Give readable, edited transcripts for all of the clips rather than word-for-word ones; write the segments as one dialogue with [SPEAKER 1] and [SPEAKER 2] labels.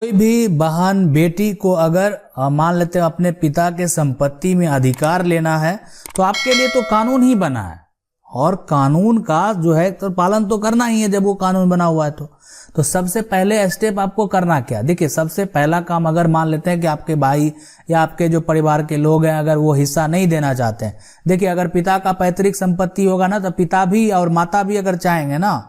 [SPEAKER 1] कोई भी बहन बेटी को अगर मान लेते हैं अपने पिता के संपत्ति में अधिकार लेना है तो आपके लिए तो कानून ही बना है, और कानून का जो है तो पालन तो करना ही है। जब वो कानून बना हुआ है तो सबसे पहले स्टेप आपको करना क्या, देखिए सबसे पहला काम, अगर मान लेते हैं कि आपके भाई या आपके जो परिवार के लोग हैं अगर वो हिस्सा नहीं देना चाहते हैं, देखिए अगर पिता का पैतृक संपत्ति होगा ना तो पिता भी और माता भी अगर चाहेंगे ना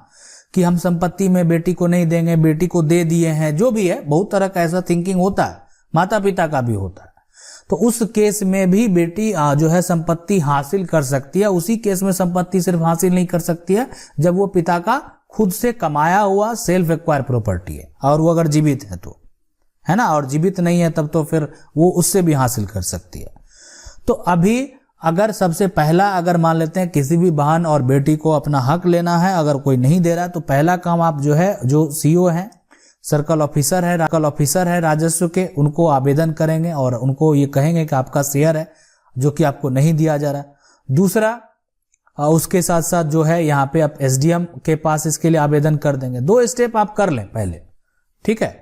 [SPEAKER 1] कि हम संपत्ति में बेटी को नहीं देंगे, बेटी को दे दिए हैं, जो भी है, बहुत तरह का ऐसा थिंकिंग होता है, माता पिता का भी होता है, तो उस केस में भी बेटी जो है संपत्ति हासिल कर सकती है। उसी केस में संपत्ति सिर्फ हासिल नहीं कर सकती है जब वो पिता का खुद से कमाया हुआ सेल्फ एक्वायर प्रॉपर्टी है और वो अगर जीवित है तो, है ना, और जीवित नहीं है तब तो फिर वो उससे भी हासिल कर सकती है। तो अभी अगर सबसे पहला अगर मान लेते हैं किसी भी बहन और बेटी को अपना हक लेना है, अगर कोई नहीं दे रहा है तो पहला काम आप जो है, जो सीओ है, सर्कल ऑफिसर है राजस्व के, उनको आवेदन करेंगे और उनको ये कहेंगे कि आपका शेयर है जो कि आपको नहीं दिया जा रहा है। दूसरा उसके साथ साथ जो है यहाँ पे आप एसडीएम के पास इसके लिए आवेदन कर देंगे। 2 स्टेप आप कर लें पहले, ठीक है।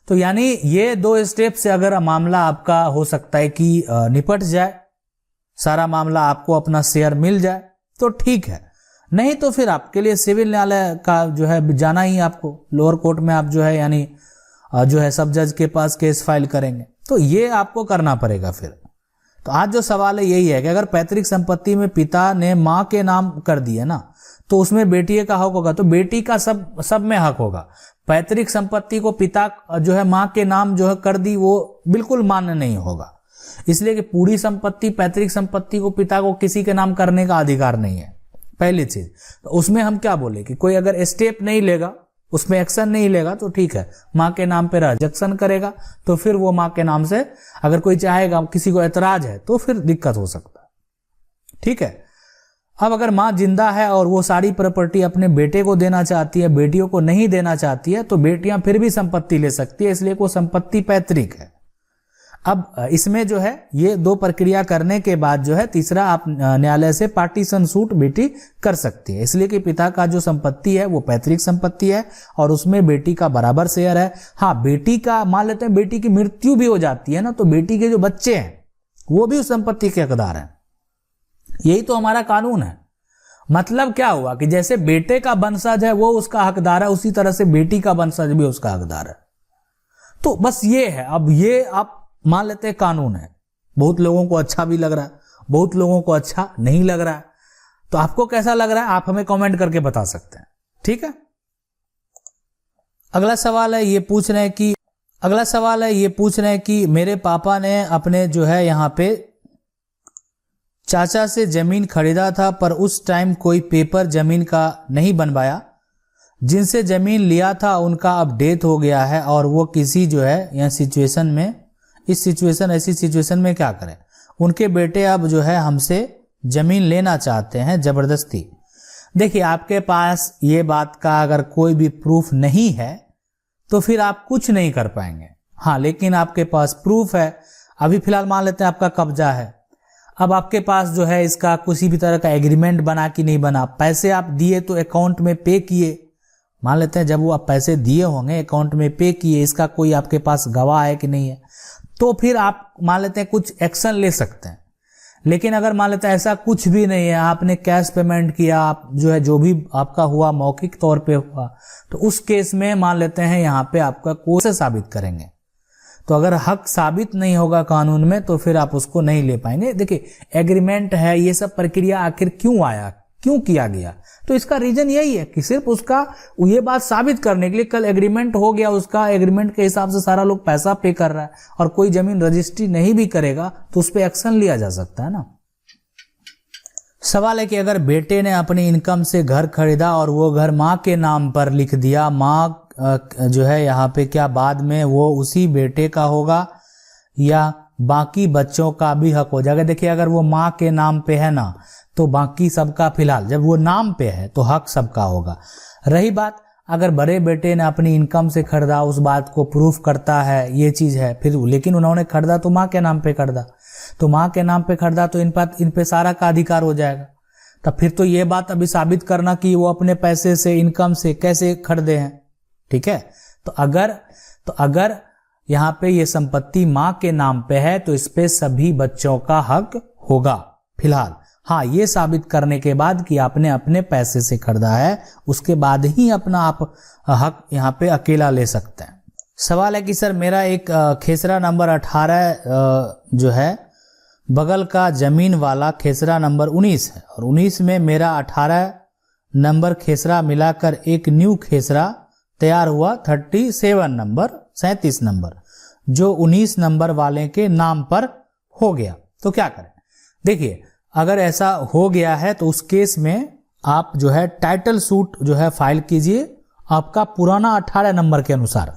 [SPEAKER 1] तो यानी ये 2 स्टेप से अगर मामला आपका हो सकता है कि निपट जाए, सारा मामला आपको अपना शेयर मिल जाए तो ठीक है, नहीं तो फिर आपके लिए सिविल न्यायालय का जो है जाना ही, आपको लोअर कोर्ट में आप जो है यानी जो है सब जज के पास केस फाइल करेंगे, तो ये आपको करना पड़ेगा फिर। तो आज जो सवाल है यही है कि अगर पैतृक संपत्ति में पिता ने माँ के नाम कर दिए ना तो उसमें बेटी का हक होगा, तो बेटी का सब में हक होगा। पैतृक संपत्ति को पिता जो है माँ के नाम जो है कर दी, वो बिल्कुल मान्य नहीं होगा, इसलिए कि पूरी संपत्ति, पैतृक संपत्ति को पिता को किसी के नाम करने का अधिकार नहीं है, पहली चीज। तो उसमें हम क्या बोले कि कोई अगर स्टेप नहीं लेगा, उसमें एक्शन नहीं लेगा तो ठीक है, माँ के नाम पे रिजेक्शन करेगा तो फिर वो माँ के नाम से अगर कोई चाहेगा, किसी को ऐतराज है तो फिर दिक्कत हो सकता है, ठीक है। अब अगर माँ जिंदा है और वो सारी प्रॉपर्टी अपने बेटे को देना चाहती है, बेटियों को नहीं देना चाहती है, तो बेटियां फिर भी संपत्ति ले सकती है, इसलिए वो संपत्ति पैतृक है। अब इसमें जो है ये 2 प्रक्रिया करने के बाद जो है तीसरा आप न्यायालय से पार्टीशन सूट बेटी कर सकती है, इसलिए कि पिता का जो संपत्ति है वो पैतृक संपत्ति है और उसमें बेटी का बराबर शेयर है। हाँ, बेटी का मान लेते हैं बेटी की मृत्यु भी हो जाती है ना तो बेटी के जो बच्चे हैं वो भी उस संपत्ति के हकदार हैं। यही तो हमारा कानून है। मतलब क्या हुआ कि जैसे बेटे का वंशज है वो उसका हकदार है, उसी तरह से बेटी का वंशज भी उसका हकदार है। तो बस ये है। अब ये आप मान लेते हैं कानून है, बहुत लोगों को अच्छा भी लग रहा है, बहुत लोगों को अच्छा नहीं लग रहा है, तो आपको कैसा लग रहा है आप हमें कमेंट करके बता सकते हैं, ठीक है। अगला सवाल है ये पूछ रहे हैं कि मेरे पापा ने अपने जो है यहाँ पे चाचा से जमीन खरीदा था, पर उस टाइम कोई पेपर जमीन का नहीं बनवाया, जिनसे जमीन लिया था उनका अब डेथ हो गया है और वो किसी जो है यह सिचुएशन में ऐसी सिचुएशन में क्या करें। उनके बेटे अब जो है हमसे जमीन लेना चाहते हैं जबरदस्ती। देखिए आपके पास ये बात का अगर कोई भी प्रूफ नहीं है तो फिर आप कुछ नहीं कर पाएंगे। हाँ, लेकिन आपके पास प्रूफ है। अभी फिलहाल मान लेते हैं आपका कब्जा है, अब आपके पास जो है इसका किसी भी तरह का एग्रीमेंट बना कि नहीं बना, पैसे आप दिए तो अकाउंट में पे किए, मान लेते हैं जब वो आप पैसे दिए होंगे अकाउंट में पे किए, इसका कोई आपके पास गवाह है कि नहीं है, तो फिर आप मान लेते हैं कुछ एक्शन ले सकते हैं। लेकिन अगर मान लेते हैं ऐसा कुछ भी नहीं है, आपने कैश पेमेंट किया, आप जो है जो भी आपका हुआ मौखिक तौर पे हुआ, तो उस केस में मान लेते हैं यहाँ पे आपका कोई साबित करेंगे। तो अगर हक साबित नहीं होगा कानून में तो फिर आप उसको नहीं ले पाएंगे। देखिए एग्रीमेंट है, ये सब प्रक्रिया आखिर क्यों आया, क्यों किया गया, तो इसका रीजन यही है कि सिर्फ उसका ये बात साबित करने के लिए, कल एग्रीमेंट हो गया, उसका एग्रीमेंट के हिसाब से सारा लोग पैसा पे कर रहा है और कोई जमीन रजिस्ट्री नहीं भी करेगा तो उस पर एक्शन लिया जा सकता है ना। सवाल है कि अगर बेटे ने अपनी इनकम से घर खरीदा और वो घर माँ के नाम पर लिख दिया, माँ जो है यहाँ पे क्या बाद में वो उसी बेटे का होगा या बाकी बच्चों का भी हक हो जाएगा। देखिए अगर वो माँ के नाम पे है ना तो बाकी सबका, फिलहाल जब वो नाम पे है तो हक सबका होगा। रही बात अगर बड़े बेटे ने अपनी इनकम से खरीदा, उस बात को प्रूफ करता है, ये चीज है, फिर लेकिन उन्होंने खरीदा तो माँ के नाम पे खरीदा, तो माँ के नाम पे खरीदा तो इन पे सारा का अधिकार हो जाएगा। तब फिर तो ये बात अभी साबित करना कि वो अपने पैसे से, इनकम से कैसे खरीदे हैं, ठीक है। तो अगर यहाँ पे ये संपत्ति माँ के नाम पे है तो इस पे सभी बच्चों का हक होगा फिलहाल। हाँ, ये साबित करने के बाद कि आपने अपने पैसे से खरीदा है, उसके बाद ही अपना आप हक यहाँ पे अकेला ले सकते हैं। सवाल है कि सर मेरा एक खेसरा नंबर 18 जो है बगल का जमीन वाला खेसरा नंबर 19 है और 19 में मेरा 18 नंबर खेसरा मिलाकर एक न्यू खेसरा तैयार हुआ 37 नंबर जो 19 नंबर वाले के नाम पर हो गया, तो क्या करें? देखिए, अगर ऐसा हो गया है तो उस केस में आप जो है टाइटल सूट जो है फाइल कीजिए आपका पुराना 18 नंबर के अनुसार।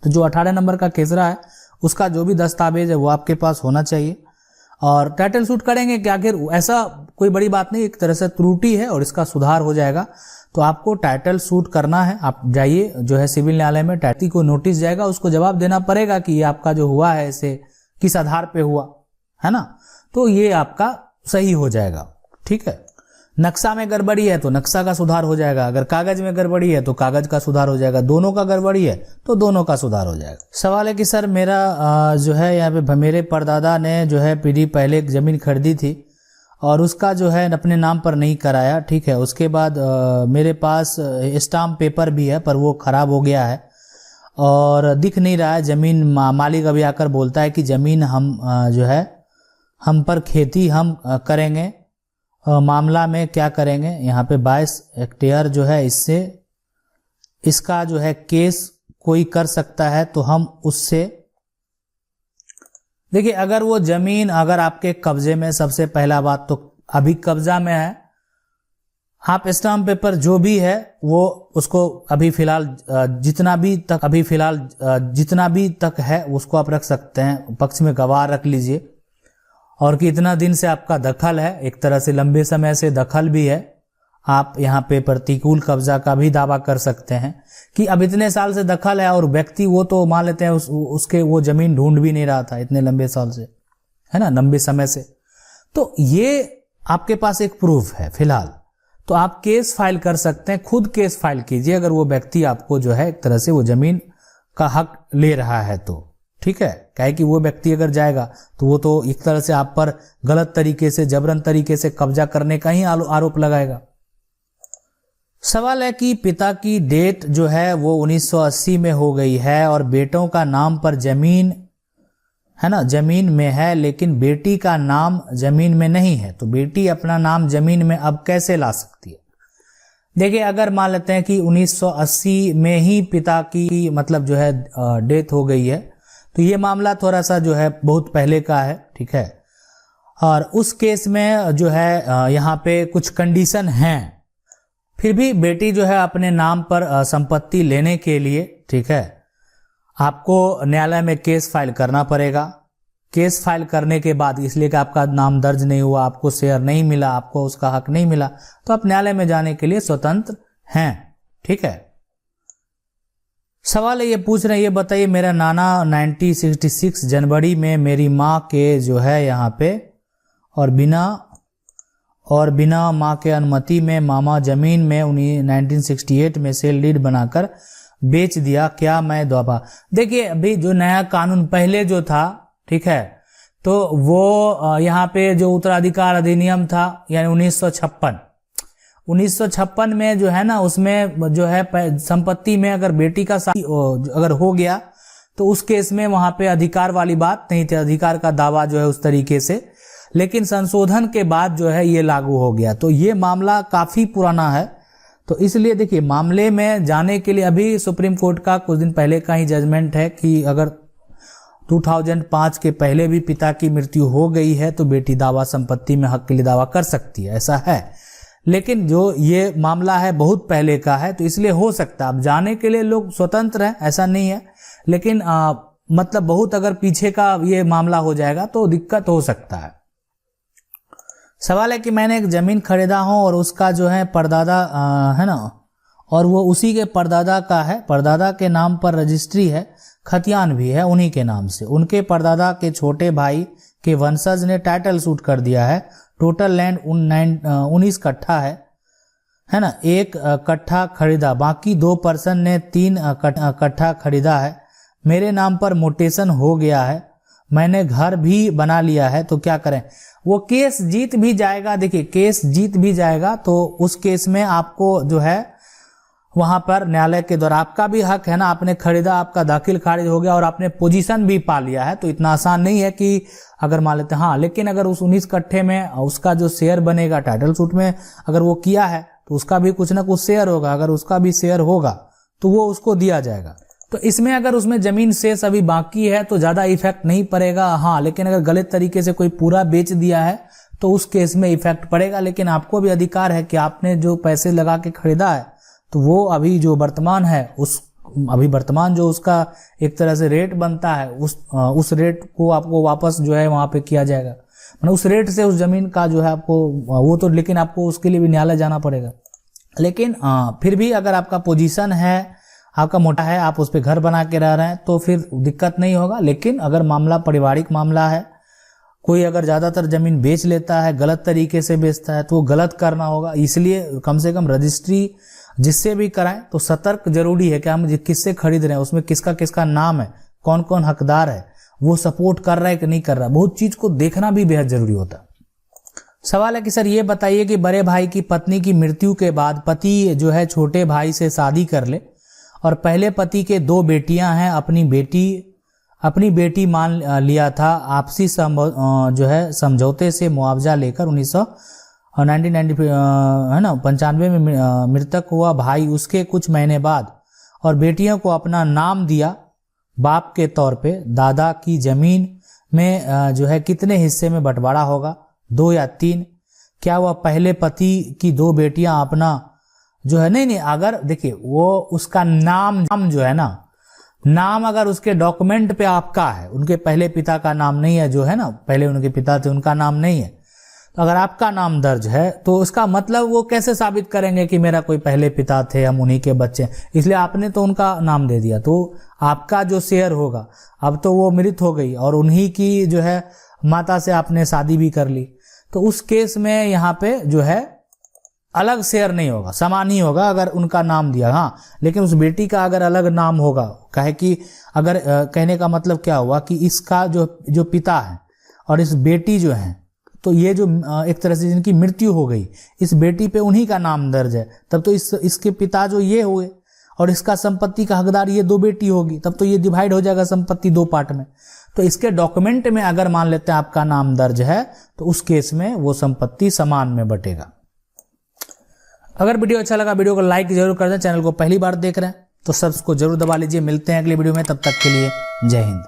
[SPEAKER 1] तो जो 18 नंबर का खेसरा है उसका जो भी दस्तावेज है वो आपके पास होना चाहिए और टाइटल सूट करेंगे कि आखिर ऐसा कोई बड़ी बात नहीं, एक तरह से त्रुटि है और इसका सुधार हो जाएगा। तो आपको टाइटल सूट करना है, आप जाइए जो है सिविल न्यायालय में, टाइटल को नोटिस जाएगा, उसको जवाब देना पड़ेगा कि ये आपका जो हुआ है इसे किस आधार पे हुआ है ना, तो ये आपका सही हो जाएगा। ठीक है, नक्शा में गड़बड़ी है तो नक्शा का सुधार हो जाएगा, अगर कागज में गड़बड़ी है तो कागज का सुधार हो जाएगा, दोनों का गड़बड़ी है तो दोनों का सुधार हो जाएगा। सवाल है कि सर मेरा जो है यहाँ पे मेरे परदादा ने जो है पीढ़ी पहले एक जमीन खरीदी थी और उसका जो है अपने नाम पर नहीं कराया। ठीक है, उसके बाद मेरे पास स्टाम्प पेपर भी है पर वो खराब हो गया है और दिख नहीं रहा है जमीन। मालिक अभी आकर बोलता है कि जमीन हम जो है हम पर खेती हम करेंगे, मामला में क्या करेंगे? यहाँ पे 22 हेक्टेयर जो है इससे इसका जो है केस कोई कर सकता है तो हम उससे, देखिए अगर वो जमीन अगर आपके कब्जे में, सबसे पहला बात तो अभी कब्जा में है, आप स्टाम्प पेपर जो भी है वो उसको अभी फिलहाल जितना भी तक है उसको आप रख सकते हैं, पक्ष में गवाह रख लीजिए और कि इतना दिन से आपका दखल है, एक तरह से लंबे समय से दखल भी है, आप यहाँ पे प्रतिकूल कब्जा का भी दावा कर सकते हैं कि अब इतने साल से दखल है और व्यक्ति वो तो मान लेते हैं उसके वो जमीन ढूंढ भी नहीं रहा था इतने लंबे साल से, है ना, लंबे समय से। तो ये आपके पास एक प्रूफ है फिलहाल, तो आप केस फाइल कर सकते हैं, खुद केस फाइल कीजिए अगर वो व्यक्ति आपको जो है एक तरह से वो जमीन का हक ले रहा है तो। ठीक है, क्या है कि वो व्यक्ति अगर जाएगा तो वो तो एक तरह से आप पर गलत तरीके से, जबरन तरीके से कब्जा करने का ही आरोप लगाएगा। सवाल है कि पिता की डेट जो है वो 1980 में हो गई है और बेटों का नाम पर जमीन है ना, जमीन में है, लेकिन बेटी का नाम जमीन में नहीं है, तो बेटी अपना नाम जमीन में अब कैसे ला सकती है? देखिए, अगर मान लेते हैं कि 1980 में ही पिता की मतलब जो है डेथ हो गई है तो ये मामला थोड़ा सा जो है बहुत पहले का है। ठीक है, और उस केस में जो है यहाँ पे कुछ कंडीशन हैं, फिर भी बेटी जो है अपने नाम पर संपत्ति लेने के लिए, ठीक है, आपको न्यायालय में केस फाइल करना पड़ेगा। केस फाइल करने के बाद, इसलिए कि आपका नाम दर्ज नहीं हुआ, आपको शेयर नहीं मिला, आपको उसका हक नहीं मिला, तो आप न्यायालय में जाने के लिए स्वतंत्र हैं। ठीक है, सवाल है ये पूछ रहे हैं, ये बताइए मेरा नाना 1966 जनवरी में मेरी माँ के जो है यहाँ पे और बिना माँ के अनुमति में मामा जमीन में 1968 में सेल डीड बनाकर बेच दिया, क्या मैं दोबा? देखिए, अभी जो नया कानून पहले जो था, ठीक है, तो वो यहाँ पे जो उत्तराधिकार अधिनियम था यानी 1956 में जो है ना, उसमें जो है संपत्ति में अगर बेटी का अगर हो गया तो उस केस में वहां पे अधिकार वाली बात नहीं थी, अधिकार का दावा जो है उस तरीके से, लेकिन संशोधन के बाद जो है ये लागू हो गया। तो ये मामला काफी पुराना है, तो इसलिए देखिए मामले में जाने के लिए अभी सुप्रीम कोर्ट का कुछ दिन पहले का ही जजमेंट है कि अगर 2005 के पहले भी पिता की मृत्यु हो गई है तो बेटी दावा संपत्ति में हक के लिए दावा कर सकती है, ऐसा है। लेकिन जो ये मामला है बहुत पहले का है, तो इसलिए हो सकता है अब जाने के लिए लोग स्वतंत्र हैं, ऐसा नहीं है, लेकिन मतलब बहुत अगर पीछे का ये मामला हो जाएगा तो दिक्कत हो सकता है। सवाल है कि मैंने एक जमीन खरीदा हूं और उसका जो है परदादा है ना, और वो उसी के परदादा का है, परदादा के नाम पर रजिस्ट्री है, खतियान भी है उन्हीं के नाम से। उनके परदादा के छोटे भाई के वंशज ने टाइटल सूट कर दिया है। टोटल लैंड 19 कट्ठा है ना, 1 कट्ठा खरीदा, बाकी 2 पर्सन ने 3 कट्ठा खरीदा है। मेरे नाम पर मोटेशन हो गया है, मैंने घर भी बना लिया है, तो क्या करें? वो केस जीत भी जाएगा। देखिए केस जीत भी जाएगा तो उस केस में आपको जो है वहां पर न्यायालय के द्वारा, आपका भी हक है ना, आपने खरीदा, आपका दाखिल खारिज हो गया और आपने पोजीशन भी पा लिया है, तो इतना आसान नहीं है कि अगर मान लेते हैं। हाँ, लेकिन अगर उस 19 कट्ठे में उसका जो शेयर बनेगा टाइटल सूट में, अगर वो किया है तो उसका भी कुछ ना कुछ शेयर होगा। अगर उसका भी शेयर होगा तो वो उसको दिया जाएगा। तो इसमें अगर उसमें जमीन शेष अभी बाकी है तो ज्यादा इफेक्ट नहीं पड़ेगा। हाँ, लेकिन अगर गलत तरीके से कोई पूरा बेच दिया है तो उस केस में इफेक्ट पड़ेगा। लेकिन आपको भी अधिकार है कि आपने जो पैसे लगा के खरीदा है तो वो अभी जो वर्तमान है अभी वर्तमान जो उसका एक तरह से रेट बनता है उस रेट को आपको वापस जो है वहां पे किया जाएगा। मतलब उस रेट से उस जमीन का जो है आपको वो तो, लेकिन आपको उसके लिए भी न्यायालय जाना पड़ेगा। लेकिन फिर भी अगर आपका पोजीशन है, आपका मोटा है, आप उस पर घर बना के रह रहे हैं तो फिर दिक्कत नहीं होगा। लेकिन अगर मामला पारिवारिक मामला है, कोई अगर ज्यादातर जमीन बेच लेता है, गलत तरीके से बेचता है, तो वो गलत करना होगा। इसलिए कम से कम रजिस्ट्री जिससे भी कराएं तो सतर्क जरूरी है कि हम किससे खरीद रहे हैं, उसमें किसका किसका नाम है, कौन कौन हकदार है, वो सपोर्ट कर रहा है कि नहीं कर रहा है। बहुत चीज को देखना भी बेहद जरूरी होता है। सवाल है कि सर ये बताइए कि बड़े भाई की पत्नी की मृत्यु के बाद पति जो है छोटे भाई से शादी कर ले और पहले पति के 2 बेटियां हैं, अपनी बेटी मान लिया था, आपसी जो है समझौते से मुआवजा लेकर 1995 में मृतक हुआ भाई उसके कुछ महीने बाद और बेटियों को अपना नाम दिया बाप के तौर पे। दादा की जमीन में जो है कितने हिस्से में बंटवारा होगा, 2 या 3? क्या वह पहले पति की 2 बेटियां अपना जो है, नहीं, अगर देखिए वो उसका नाम जो है ना, नाम अगर उसके डॉक्यूमेंट पे आपका है, उनके पहले पिता का नाम नहीं है, जो है ना पहले उनके पिता थे उनका नाम नहीं है, तो अगर आपका नाम दर्ज है तो उसका मतलब वो कैसे साबित करेंगे कि मेरा कोई पहले पिता थे, हम उन्हीं के बच्चे, इसलिए आपने तो उनका नाम दे दिया। तो आपका जो शेयर होगा, अब तो वो मृत हो गई और उन्हीं की जो है माता से आपने शादी भी कर ली, तो उस केस में यहाँ पे जो है अलग शेयर नहीं होगा, समान ही होगा अगर उनका नाम दिया। हाँ, लेकिन उस बेटी का अगर अलग नाम होगा, कहे कि अगर कहने का मतलब क्या हुआ कि इसका जो पिता है और इस बेटी जो है, तो ये जो एक तरह से जिनकी मृत्यु हो गई, इस बेटी पे उन्हीं का नाम दर्ज है, तब तो इसके पिता जो ये हुए और इसका संपत्ति का हकदार ये 2 बेटी होगी, तब तो ये डिवाइड हो जाएगा संपत्ति 2 पार्ट में। तो इसके डॉक्यूमेंट में अगर मान लेते हैं आपका नाम दर्ज है तो उस केस में वो संपत्ति समान में बटेगा। अगर वीडियो अच्छा लगा वीडियो को लाइक जरूर कर दें। चैनल को पहली बार देख रहे हैं तो सब्सक्राइब को जरूर दबा लीजिए। मिलते हैं अगली वीडियो में, तब तक के लिए जय हिंद।